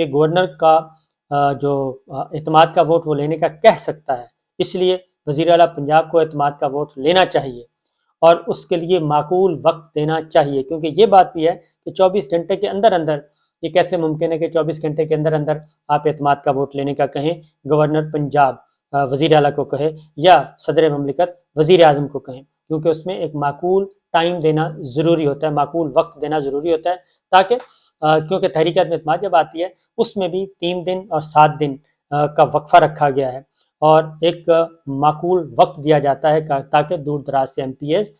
کہ گورنر کا جو اعتماد کا ووٹ وہ لینے کا کہہ سکتا ہے، اس لیے وزیر اعلیٰ پنجاب کو اعتماد کا ووٹ لینا چاہیے اور اس کے لیے معقول وقت دینا چاہیے، کیونکہ یہ بات بھی ہے کہ 24 گھنٹے کے اندر اندر یہ کیسے ممکن ہے کہ 24 گھنٹے کے اندر اندر آپ اعتماد کا ووٹ لینے کا کہیں، گورنر پنجاب وزیر اعلیٰ کو کہے یا صدر مملکت وزیر اعظم کو کہیں، کیونکہ اس میں ایک معقول ٹائم دینا ضروری ہوتا ہے، معقول وقت دینا ضروری ہوتا ہے، تاکہ کیونکہ تحریک عدم اعتماد جب آتی ہے اس میں بھی 3 دن اور 7 دن کا وقفہ رکھا گیا ہے اور ایک معقول وقت دیا جاتا ہے تاکہ دور دراز سے MPs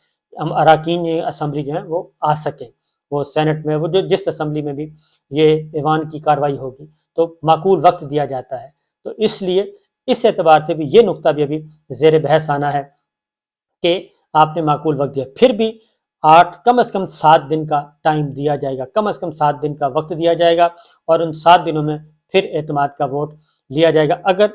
اراکین اسمبلی جو ہیں وہ آ سکیں، وہ سینٹ میں وہ جو جس اسمبلی میں بھی یہ ایوان کی کاروائی ہوگی تو معقول وقت دیا جاتا ہے، تو اس لیے اس اعتبار سے بھی یہ نقطہ بھی ابھی زیر بحث آنا ہے کہ آپ نے معقول وقت دیا، پھر بھی 8 کم از کم 7 دن کا ٹائم دیا جائے گا، کم از کم 7 دن کا وقت دیا جائے گا اور ان 7 دنوں میں پھر اعتماد کا ووٹ لیا جائے گا اگر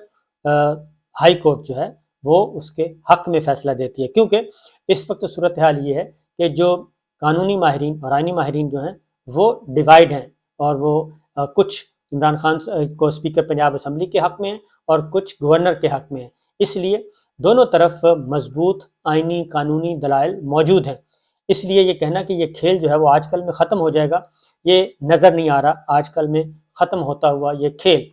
ہائی کورٹ جو ہے وہ اس کے حق میں فیصلہ دیتی ہے، کیونکہ اس وقت صورتحال یہ ہے کہ جو قانونی ماہرین اور آئینی ماہرین جو ہیں وہ ڈیوائیڈ ہیں اور وہ کچھ عمران خان کو اسپیکر پنجاب اسمبلی کے حق میں ہیں اور کچھ گورنر کے حق میں ہیں، اس لیے دونوں طرف مضبوط آئینی قانونی دلائل موجود ہیں، اس لیے یہ کہنا کہ یہ کھیل جو ہے وہ آج کل میں ختم ہو جائے گا یہ نظر نہیں آ رہا آج کل میں ختم ہوتا ہوا یہ کھیل،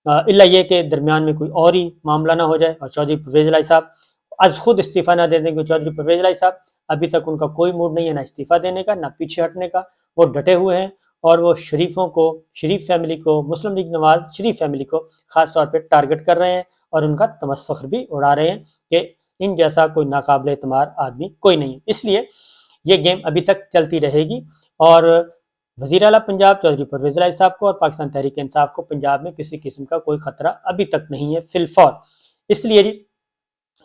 الا یہ کہ درمیان میں کوئی اور ہی معاملہ نہ ہو جائے اور چودھری پرویز الہی صاحب از خود استعفیٰ نہ دے دیں، کہ چودھری پرویز الہی صاحب ابھی تک ان کا کوئی موڈ نہیں ہے نہ استعفیٰ دینے کا نہ پیچھے ہٹنے کا، وہ ڈٹے ہوئے ہیں اور وہ شریفوں کو، شریف فیملی کو، مسلم لیگ نواز شریف فیملی کو خاص طور پہ ٹارگٹ کر رہے ہیں اور ان کا تمسخر بھی اڑا رہے ہیں کہ ان جیسا کوئی ناقابل اعتماد آدمی کوئی نہیں ہے، اس لیے یہ گیم ابھی تک چلتی رہے گی اور وزیر اعلیٰ پنجاب چودھری پرویز الہی صاحب کو اور پاکستان تحریک انصاف کو پنجاب میں کسی قسم کا کوئی خطرہ ابھی تک نہیں ہے فی الفور، اس لیے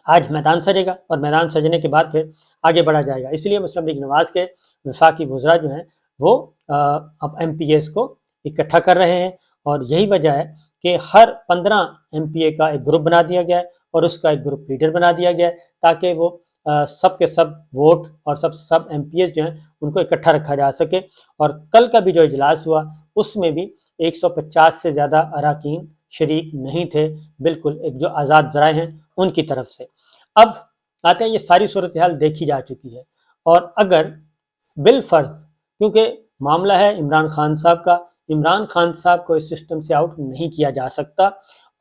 آج میدان سجے گا اور میدان سجنے کے بعد پھر آگے بڑھا جائے گا، اس لیے مسلم لیگ نواز کے وفاقی وزراء جو ہیں وہ اب MPs کو اکٹھا کر رہے ہیں اور یہی وجہ ہے کہ ہر 15 MPA کا ایک گروپ بنا دیا گیا ہے اور اس کا ایک گروپ لیڈر بنا دیا گیا ہے تاکہ وہ سب کے سب ووٹ اور سب MPs جو ہیں ان کو اکٹھا رکھا جا سکے، اور کل کا بھی جو اجلاس ہوا اس میں بھی 150 سے زیادہ اراکین شریک نہیں تھے، بالکل ایک جو آزاد ذرائع ہیں ان کی طرف سے۔ اب آتے ہیں یہ ساری صورتحال دیکھی جا چکی ہے اور اگر بالفرض، کیونکہ معاملہ ہے عمران خان صاحب کا، عمران خان صاحب کو اس سسٹم سے آؤٹ نہیں کیا جا سکتا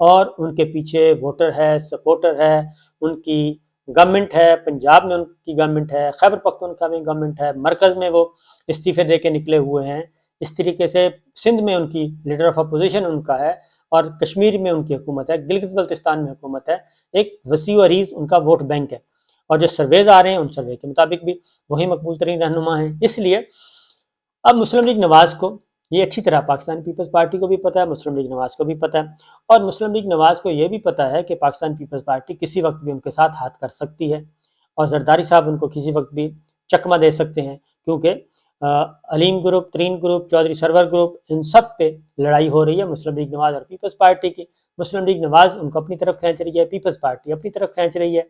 اور ان کے پیچھے ووٹر ہے، سپورٹر ہے، ان کی گورنمنٹ ہے، پنجاب میں ان کی گورنمنٹ ہے، خیبر پختونخوا میں گورنمنٹ ہے، مرکز میں وہ استعفے دے کے نکلے ہوئے ہیں، اس طریقے سے سندھ میں ان کی لیڈر آف اپوزیشن ان کا ہے اور کشمیر میں ان کی حکومت ہے، گلگت بلتستان میں حکومت ہے، ایک وسیع و عریض ان کا ووٹ بینک ہے اور جو سرویز آ رہے ہیں ان سروے کے مطابق بھی وہی مقبول ترین رہنما ہیں، اس لیے اب مسلم لیگ نواز کو یہ اچھی طرح پاکستان پیپلز پارٹی کو بھی پتہ ہے، مسلم لیگ نواز کو بھی پتہ ہے اور مسلم لیگ نواز کو یہ بھی پتہ ہے کہ پاکستان پیپلز پارٹی کسی وقت بھی ان کے ساتھ ہاتھ کر سکتی ہے اور زرداری صاحب ان کو کسی وقت بھی چکمہ دے سکتے ہیں، کیونکہ علیم گروپ، ترین گروپ، چودھری سرور گروپ، ان سب پہ لڑائی ہو رہی ہے مسلم لیگ نواز اور پیپلز پارٹی کی، مسلم لیگ نواز ان کو اپنی طرف کھینچ رہی ہے، پیپلز پارٹی اپنی طرف کھینچ رہی ہے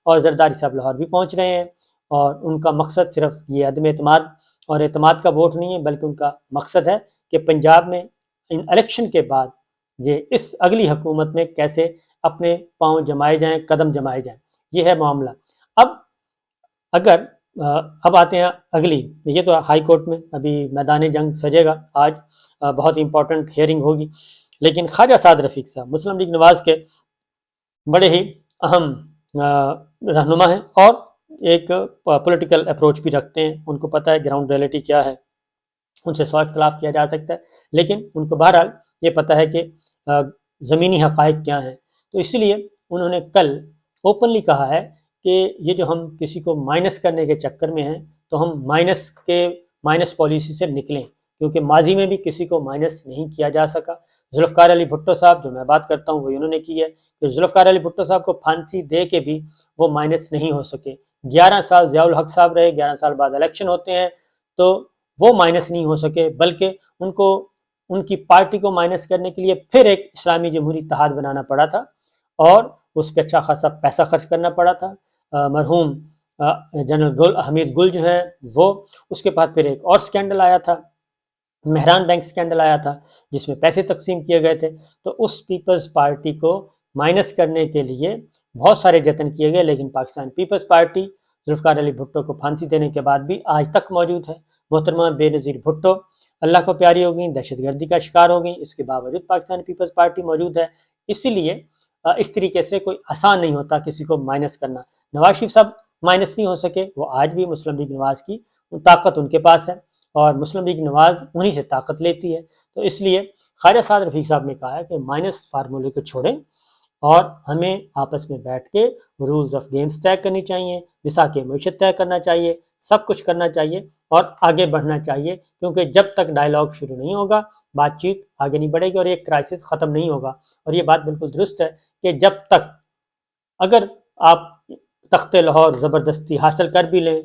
اور زرداری صاحب لاہور بھی پہنچ رہے ہیں اور ان کا مقصد صرف یہ عدم اعتماد اور اعتماد کا ووٹ نہیں ہے، بلکہ ان کا مقصد ہے کہ پنجاب میں ان الیکشن کے بعد یہ اس اگلی حکومت میں کیسے اپنے پاؤں جمائے جائیں، قدم جمائے جائیں، یہ ہے معاملہ۔ اب آتے ہیں اگلی، یہ تو ہائی کورٹ میں ابھی میدان جنگ سجے گا، آج بہت امپورٹنٹ ہیئرنگ ہوگی، لیکن خواجہ سعد رفیق صاحب مسلم لیگ نواز کے بڑے ہی اہم رہنما ہیں اور ایک پولیٹیکل اپروچ بھی رکھتے ہیں، ان کو پتہ ہے گراؤنڈ ریئلٹی کیا ہے، ان سے 100 اختلاف کیا جا سکتا ہے لیکن ان کو بہرحال یہ پتہ ہے کہ زمینی حقائق کیا ہیں، تو اس لیے انہوں نے کل اوپنلی کہا ہے کہ یہ جو ہم کسی کو مائنس کرنے کے چکر میں ہیں تو ہم مائنس پالیسی سے نکلیں، کیونکہ ماضی میں بھی کسی کو مائنس نہیں کیا جا سکا۔ ذوالفقار علی بھٹو صاحب جو میں بات کرتا ہوں وہی انہوں نے کی ہے کہ ذوالفقار علی بھٹو صاحب کو پھانسی دے کے بھی وہ مائنس نہیں ہو سکے، 11 سال ضیاء الحق صاحب رہے، 11 سال بعد الیکشن ہوتے ہیں تو وہ مائنس نہیں ہو سکے، بلکہ ان کی پارٹی کو مائنس کرنے کے لیے پھر ایک اسلامی جمہوری اتحاد بنانا پڑا تھا اور اس پہ اچھا خاصا پیسہ خرچ کرنا پڑا تھا۔ مرحوم جنرل حمید گل جو ہیں وہ، اس کے بعد پھر ایک اور سکینڈل آیا تھا مہران بینک اسکینڈل آیا تھا جس میں پیسے تقسیم کیے گئے تھے، تو اس پیپلز پارٹی کو مائنس کرنے کے لیے بہت سارے جتن کیے گئے، لیکن پاکستان پیپلز پارٹی ذوالفقار علی بھٹو کو پھانسی دینے کے بعد بھی آج تک موجود ہے۔ محترمہ بے نظیر بھٹو اللہ کو پیاری ہو گئیں، دہشت گردی کا شکار ہو گئیں، اس کے باوجود پاکستان پیپلز پارٹی موجود ہے۔ اسی لیے اس طریقے سے کوئی آسان نہیں ہوتا کسی کو مائنس کرنا۔ نواز شریف صاحب مائنس نہیں ہو سکے، وہ آج بھی مسلم لیگ نواز کی طاقت ان کے پاس ہے، اور مسلم لیگ نواز انہی سے طاقت لیتی ہے۔ تو اس لیے خواجہ سعد رفیق صاحب نے کہا ہے کہ مائنس فارمولے کو چھوڑیں اور ہمیں آپس میں بیٹھ کے رولز آف گیمز طے کرنی چاہیے، وساق معیشت طے کرنا چاہیے، سب کچھ کرنا چاہیے اور آگے بڑھنا چاہیے، کیونکہ جب تک ڈائلاگ شروع نہیں ہوگا بات چیت آگے نہیں بڑھے گی اور ایک کرائسس ختم نہیں ہوگا۔ اور یہ بات بالکل درست ہے کہ جب تک اگر آپ تخت لاہور زبردستی حاصل کر بھی لیں،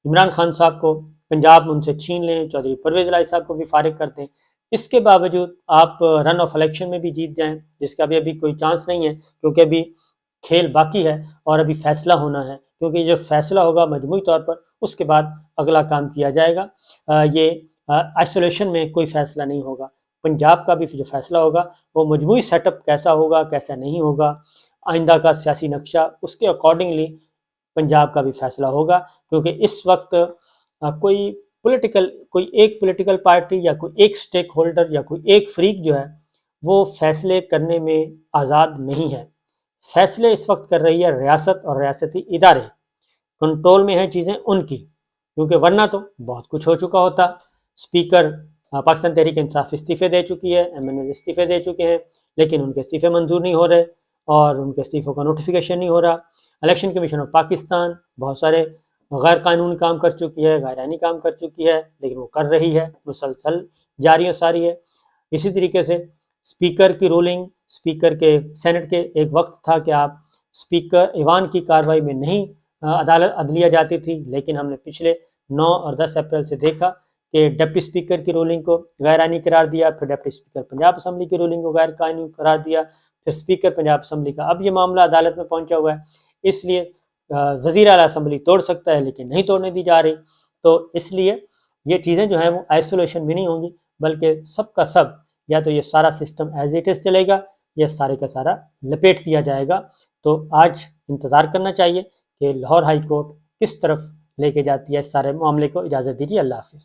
عمران خان صاحب کو پنجاب ان سے چھین لیں، چودھری پرویز الہی صاحب کو بھی فارغ کر دیں، اس کے باوجود آپ رن آف الیکشن میں بھی جیت جائیں، جس کا ابھی کوئی چانس نہیں ہے، کیونکہ ابھی کھیل باقی ہے اور ابھی فیصلہ ہونا ہے، کیونکہ جو فیصلہ ہوگا مجموعی طور پر اس کے بعد اگلا کام کیا جائے گا۔ یہ آئسولیشن میں کوئی فیصلہ نہیں ہوگا، پنجاب کا بھی جو فیصلہ ہوگا وہ مجموعی سیٹ اپ کیسا ہوگا کیسا نہیں ہوگا، آئندہ کا سیاسی نقشہ، اس کے اکارڈنگلی پنجاب کا بھی فیصلہ ہوگا، کیونکہ اس وقت کوئی ایک پولیٹیکل پارٹی یا کوئی ایک سٹیک ہولڈر یا کوئی ایک فریق جو ہے وہ فیصلے کرنے میں آزاد نہیں ہے۔ فیصلے اس وقت کر رہی ہے ریاست اور ریاستی ادارے، کنٹرول میں ہیں چیزیں ان کی، کیونکہ ورنہ تو بہت کچھ ہو چکا ہوتا۔ اسپیکر پاکستان تحریک انصاف استعفے دے چکی ہے، MNAs استعفے دے چکے ہیں، لیکن ان کے استعفے منظور نہیں ہو رہے اور ان کے استعفوں کا نوٹیفیکیشن نہیں ہو رہا۔ الیکشن کمیشن آف پاکستان بہت سارے غیر قانونی کام کر چکی ہے، غیر آئینی کام کر چکی ہے، لیکن وہ کر رہی ہے، مسلسل جاری و ساری ہے۔ اسی طریقے سے اسپیکر کی رولنگ، اسپیکر کے سینٹ کے ایک وقت تھا کہ آپ اسپیکر ایوان کی کارروائی میں نہیں عدلیہ جاتی تھی، لیکن ہم نے پچھلے 9 اور 10 اپریل سے دیکھا کہ ڈپٹی اسپیکر کی رولنگ کو غیر آئینی قرار دیا، پھر ڈپٹی اسپیکر پنجاب اسمبلی کی رولنگ کو غیر قانونی قرار دیا، پھر اسپیکر پنجاب اسمبلی کا اب یہ معاملہ عدالت میں پہنچا ہوا ہے۔ اس لیے وزیر اعلیٰ اسمبلی توڑ سکتا ہے لیکن نہیں توڑنے دی جا رہی، تو اس لیے یہ چیزیں جو ہیں وہ آئسولیشن میں نہیں ہوں گی، بلکہ سب کا سب یا تو یہ سارا سسٹم ایز اٹ از چلے گا یا سارے کا سارا لپیٹ دیا جائے گا۔ تو آج انتظار کرنا چاہیے کہ لاہور ہائی کورٹ کس طرف لے کے جاتی ہے اس سارے معاملے کو۔ اجازت دیجیے، اللہ حافظ۔